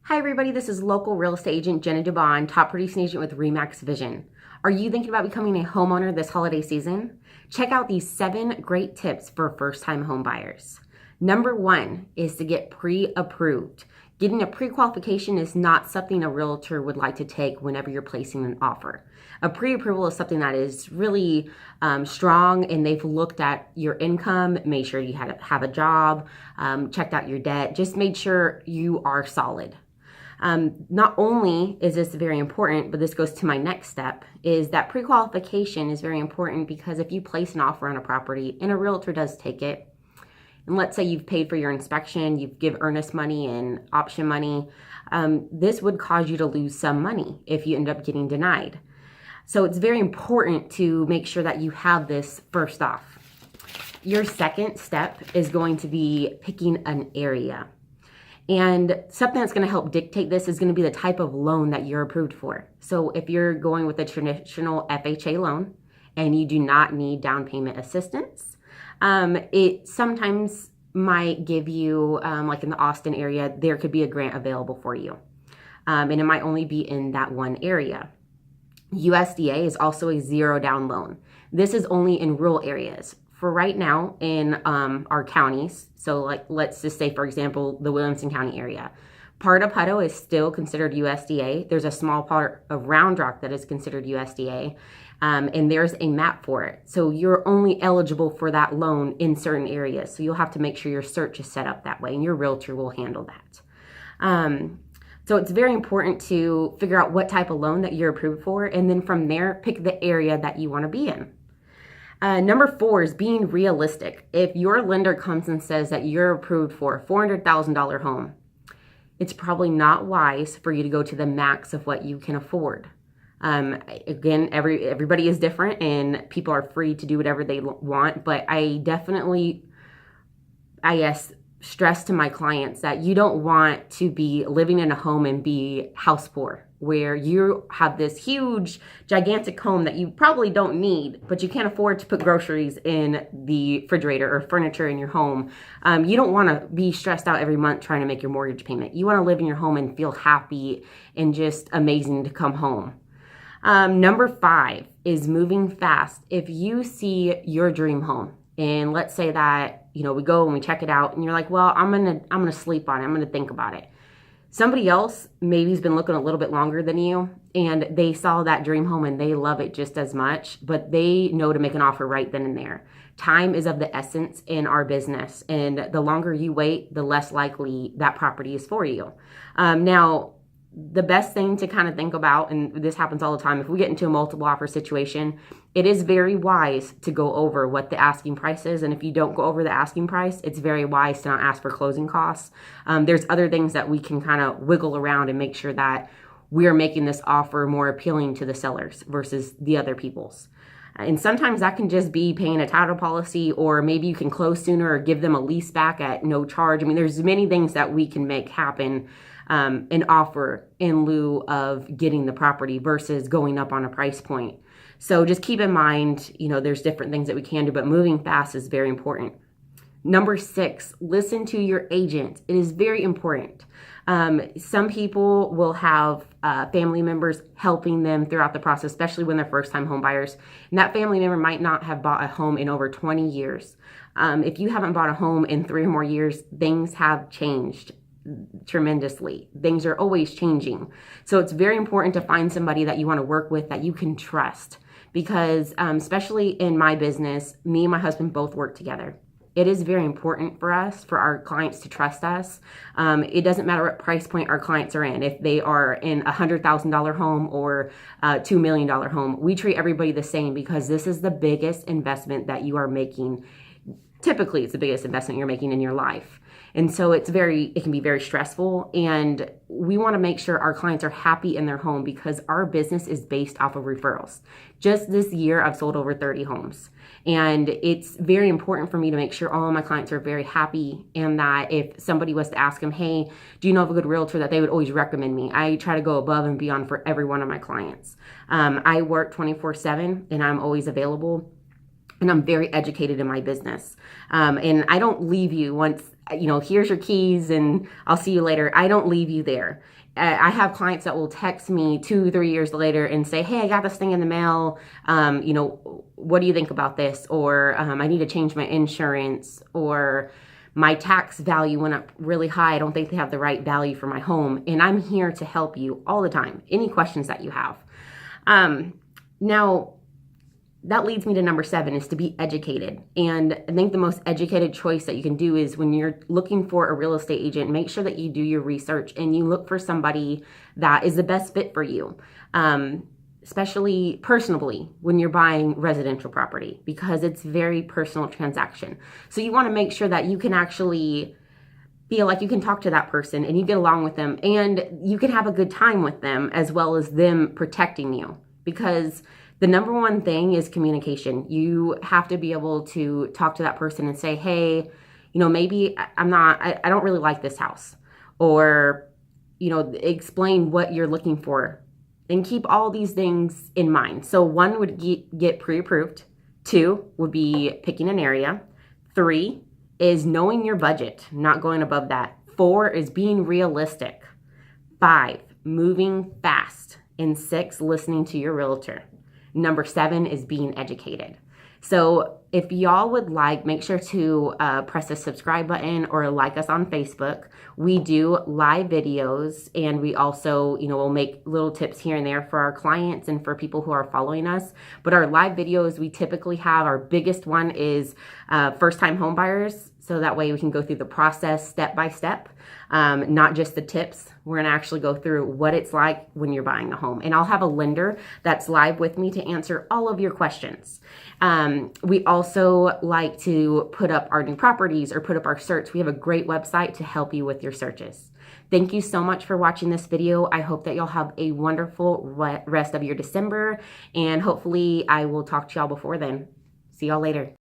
Hi everybody, this is local real estate agent Jenna Dubon, top producing agent with Remax Vision. Are you thinking about becoming a homeowner this holiday season? Check out these 7 great tips for first-time home buyers. Number 1 is to get pre-approved. Getting a pre-qualification is not something a realtor would like to take whenever you're placing an offer. A pre-approval is something that is really strong, and they've looked at your income, made sure you have a job, checked out your debt, just made sure you are solid. Not only is this very important, but this goes to my next step, is that pre-qualification is very important because if you place an offer on a property and a realtor does take it, and let's say you've paid for your inspection, you've give earnest money and option money, this would cause you to lose some money if you end up getting denied. So it's very important to make sure that you have this first off. Your second step is going to be picking an area. And something that's going to help dictate this is going to be the type of loan that you're approved for. So if you're going with a traditional FHA loan and you do not need down payment assistance, it sometimes might give you, like in the Austin area, there could be a grant available for you. And it might only be in that one area. USDA is also a zero down loan. This is only in rural areas. For right now in our counties, so like let's just say, for example, the Williamson County area, part of Hutto is still considered USDA. There's a small part of Round Rock that is considered USDA, and there's a map for it. So you're only eligible for that loan in certain areas. So you'll have to make sure your search is set up that way, and your realtor will handle that. So it's very important to figure out what type of loan that you're approved for, and then from there, pick the area that you want to be in. Number 4 is being realistic. If your lender comes and says that you're approved for a $400,000 home, it's probably not wise for you to go to the max of what you can afford. Again, everybody is different and people are free to do whatever they want, but I definitely, stress to my clients that you don't want to be living in a home and be house poor, where you have this huge, gigantic home that you probably don't need, but you can't afford to put groceries in the refrigerator or furniture in your home. You don't want to be stressed out every month trying to make your mortgage payment. You want to live in your home and feel happy and just amazing to come home. Number 5 is moving fast. If you see your dream home, and let's say that, we go and we check it out and you're like, well, I'm gonna sleep on it. I'm gonna think about it. Somebody else maybe has been looking a little bit longer than you and they saw that dream home and they love it just as much, but they know to make an offer right then and there. Time is of the essence in our business, and the longer you wait, the less likely that property is for you. Now, the best thing to kind of think about, and this happens all the time, if we get into a multiple offer situation, it is very wise to go over what the asking price is. And if you don't go over the asking price, it's very wise to not ask for closing costs. There's other things that we can kind of wiggle around and make sure that we're making this offer more appealing to the sellers versus the other people's. And sometimes that can just be paying a title policy, or maybe you can close sooner or give them a lease back at no charge. I mean, there's many things that we can make happen, an offer in lieu of getting the property versus going up on a price point. So just keep in mind, there's different things that we can do, but moving fast is very important. Number 6, listen to your agent. It is very important. Some people will have family members helping them throughout the process, especially when they're first-time home buyers. And that family member might not have bought a home in over 20 years. If you haven't bought a home in 3 or more years, things have changed tremendously. Things are always changing. So it's very important to find somebody that you want to work with that you can trust, because especially in my business, me and my husband both work together. It is very important for us, for our clients to trust us. It doesn't matter what price point our clients are in. If they are in a $100,000 home or a $2 million home, we treat everybody the same, because this is the biggest investment that you are making. Typically, it's the biggest investment you're making in your life. And so it can be very stressful, and we want to make sure our clients are happy in their home, because our business is based off of referrals. Just this year, I've sold over 30 homes, and it's very important for me to make sure all of my clients are very happy, and that if somebody was to ask them, hey, do you know of a good realtor, that they would always recommend me. I try to go above and beyond for every one of my clients. I work 24/7, and I'm always available. and I'm very educated in my business. And I don't leave you once, here's your keys and I'll see you later. I don't leave you there. I have clients that will text me 2-3 years later and say, hey, I got this thing in the mail. What do you think about this? Or I need to change my insurance, or my tax value went up really high. I don't think they have the right value for my home. And I'm here to help you all the time. Any questions that you have. Now, that leads me to number 7, is to be educated. And I think the most educated choice that you can do is, when you're looking for a real estate agent, make sure that you do your research and you look for somebody that is the best fit for you. Especially personally when you're buying residential property, because it's very personal transaction. So you want to make sure that you can actually feel like you can talk to that person and you get along with them and you can have a good time with them, as well as them protecting you. Because the number one thing is communication. You have to be able to talk to that person and say, hey, maybe I don't really like this house, or, explain what you're looking for. And keep all these things in mind. So 1 would get pre-approved. 2 would be picking an area. 3 is knowing your budget, not going above that. 4 is being realistic. 5, moving fast. And 6, listening to your realtor. Number 7 is being educated. So if y'all would like, make sure to press the subscribe button or like us on Facebook. We do live videos, and we also, will make little tips here and there for our clients and for people who are following us. But our live videos, we typically have, our biggest one is first-time home buyers. So that way we can go through the process step by step, not just the tips. We're going to actually go through what it's like when you're buying a home. And I'll have a lender that's live with me to answer all of your questions. We also like to put up our new properties or put up our search. We have a great website to help you with your searches. Thank you so much for watching this video. I hope that you'll have a wonderful rest of your December, and hopefully I will talk to y'all before then. See y'all later.